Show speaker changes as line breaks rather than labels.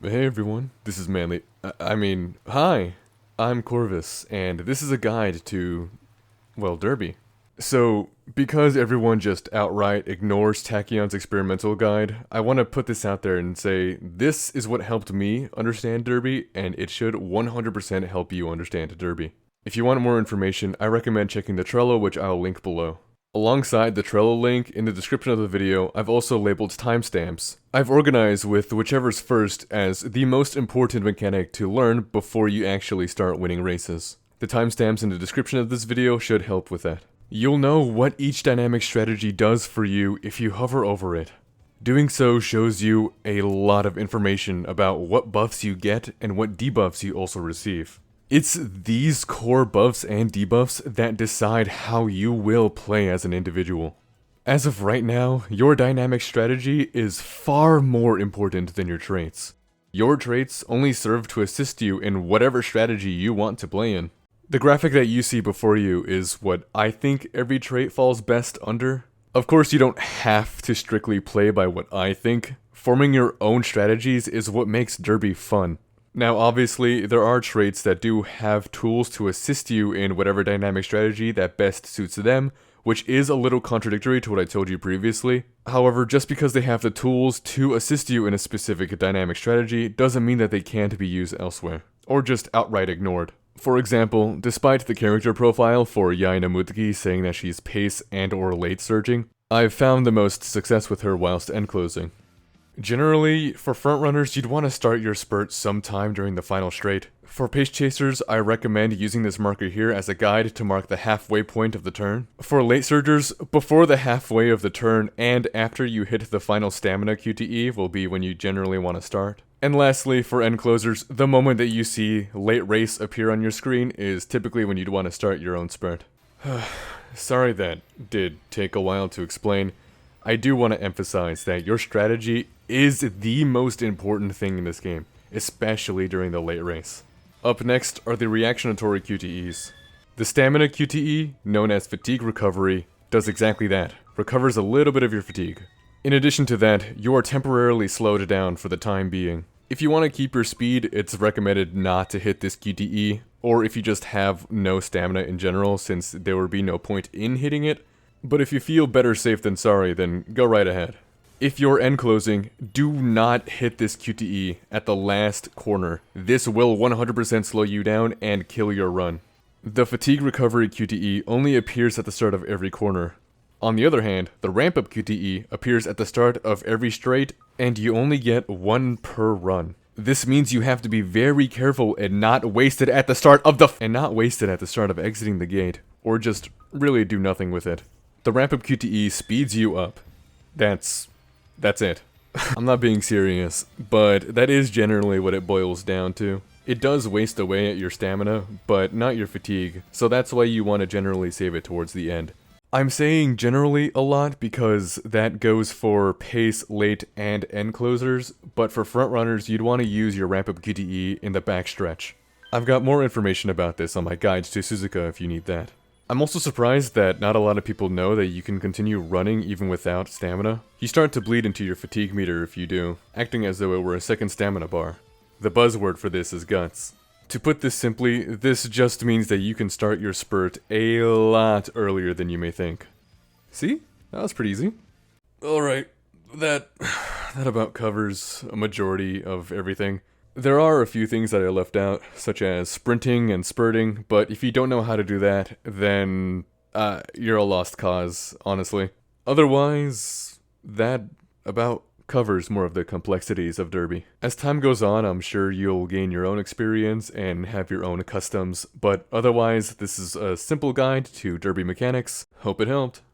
Hey everyone, this is Manly. Hi, I'm Corvus, and this is a guide to, well, Derby. So, because everyone just outright ignores Tachyon's experimental guide, I want to put this out there and say this is what helped me understand Derby, and it should 100% help you understand Derby. If you want more information, I recommend checking the Trello, which I'll link below. Alongside the Trello link in the description of the video, I've also labeled timestamps. I've organized with whichever's first as the most important mechanic to learn before you actually start winning races. The timestamps in the description of this video should help with that. You'll know what each dynamic strategy does for you if you hover over it. Doing so shows you a lot of information about what buffs you get and what debuffs you also receive. It's these core buffs and debuffs that decide how you will play as an individual. As of right now, your dynamic strategy is far more important than your traits. Your traits only serve to assist you in whatever strategy you want to play in. The graphic that you see before you is what I think every trait falls best under. Of course, you don't have to strictly play by what I think. Forming your own strategies is what makes Derby fun. Now, obviously, there are traits that do have tools to assist you in whatever dynamic strategy that best suits them, which is a little contradictory to what I told you previously. However, just because they have the tools to assist you in a specific dynamic strategy doesn't mean that they can't be used elsewhere, or just outright ignored. For example, despite the character profile for Yaina Mutki saying that she's pace and or late surging, I've found the most success with her whilst end closing. Generally, for frontrunners, you'd want to start your spurt sometime during the final straight. For pace chasers, I recommend using this marker here as a guide to mark the halfway point of the turn. For late surgers, before the halfway of the turn and after you hit the final stamina QTE will be when you generally want to start. And lastly, for end closers, the moment that you see late race appear on your screen is typically when you'd want to start your own spurt. Sorry that did take a while to explain. I do want to emphasize that your strategy is the most important thing in this game, especially during the late race. Up next are the reactionary QTEs. The stamina QTE, known as fatigue recovery, does exactly that, recovers a little bit of your fatigue. In addition to that, you are temporarily slowed down for the time being. If you want to keep your speed, it's recommended not to hit this QTE, or if you just have no stamina in general, since there would be no point in hitting it. But if you feel better safe than sorry, then go right ahead. If you're end closing, do not hit this QTE at the last corner. This will 100% slow you down and kill your run. The fatigue recovery QTE only appears at the start of every corner. On the other hand, the ramp up QTE appears at the start of every straight, and you only get one per run. This means you have to be very careful and not waste it at the start of exiting the gate, or just really do nothing with it. The ramp up QTE speeds you up. That's it. I'm not being serious, but that is generally what it boils down to. It does waste away at your stamina, but not your fatigue, so that's why you want to generally save it towards the end. I'm saying generally a lot because that goes for pace, late, and end closers, but for frontrunners you'd want to use your ramp up QTE in the backstretch. I've got more information about this on my guide to Suzuka if you need that. I'm also surprised that not a lot of people know that you can continue running even without stamina. You start to bleed into your fatigue meter if you do, acting as though it were a second stamina bar. The buzzword for this is guts. To put this simply, this just means that you can start your spurt a lot earlier than you may think. See? That was pretty easy. Alright, that about covers a majority of everything. There are a few things that I left out, such as sprinting and spurting, but if you don't know how to do that, then you're a lost cause, honestly. Otherwise, that about covers more of the complexities of Derby. As time goes on, I'm sure you'll gain your own experience and have your own customs, but otherwise, this is a simple guide to Derby mechanics. Hope it helped.